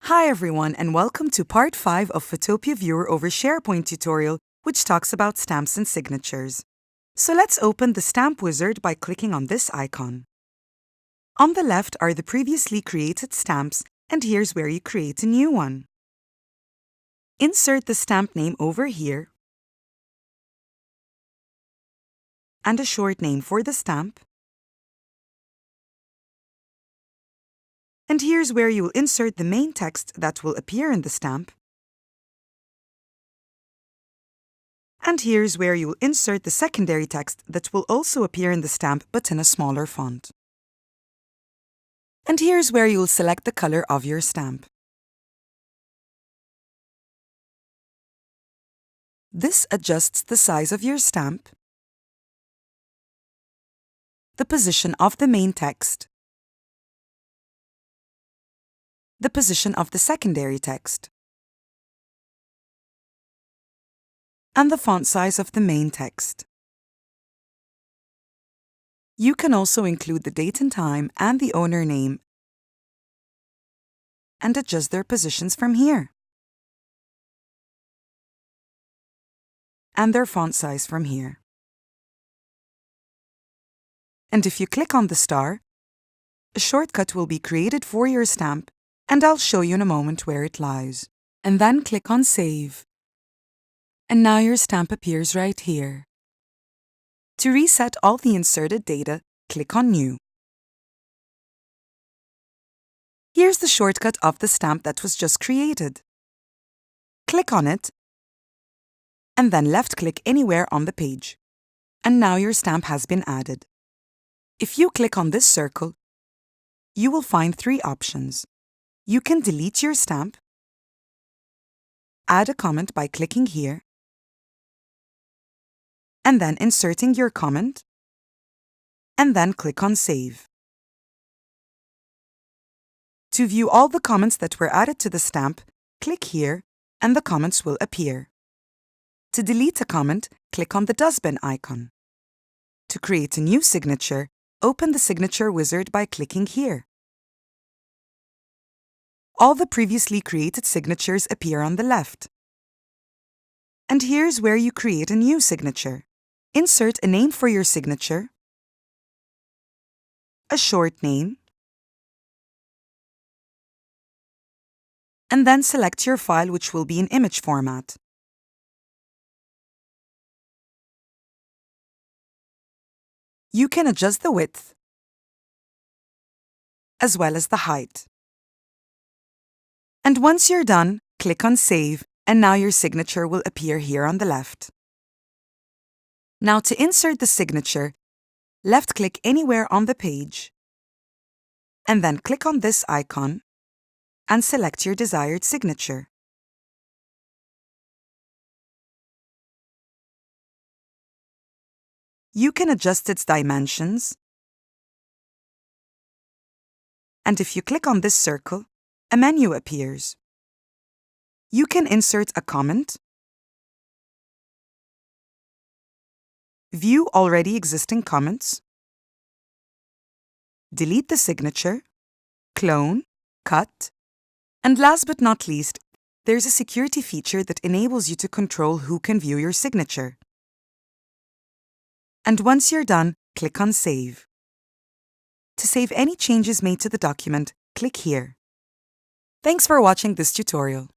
Hi everyone and welcome to part 5 of Fotopia Viewer over SharePoint tutorial, which talks about stamps and signatures. So let's open the stamp wizard by clicking on this icon. On the left are the previously created stamps, and here's where you create a new one. Insert the stamp name over here and a short name for the stamp. And here's where you will insert the main text that will appear in the stamp. And here's where you will insert the secondary text that will also appear in the stamp but in a smaller font. And here's where you will select the color of your stamp. This adjusts the size of your stamp, the position of the main text, the position of the secondary text, and the font size of the main text. You can also include the date and time and the owner name and adjust their positions from here, and their font size from here. And if you click on the star, a shortcut will be created for your stamp, and I'll show you in a moment where it lies. And then click on Save. And now your stamp appears right here. To reset all the inserted data, click on New. Here's the shortcut of the stamp that was just created. Click on it, and then left-click anywhere on the page. And now your stamp has been added. If you click on this circle, you will find 3 options. You can delete your stamp, add a comment by clicking here, and then inserting your comment, and then click on Save. To view all the comments that were added to the stamp, click here, and the comments will appear. To delete a comment, click on the dustbin icon. To create a new signature, open the Signature wizard by clicking here. All the previously created signatures appear on the left. And here's where you create a new signature. Insert a name for your signature, a short name, and then select your file, which will be in image format. You can adjust the width as well as the height. And once you're done, click on Save, and now your signature will appear here on the left. Now to insert the signature, left-click anywhere on the page, and then click on this icon and select your desired signature. You can adjust its dimensions, and if you click on this circle, a menu appears. You can insert a comment, view already existing comments, delete the signature, clone, cut, and last but not least, there's a security feature that enables you to control who can view your signature. And once you're done, click on Save. To save any changes made to the document, click here. Thanks for watching this tutorial.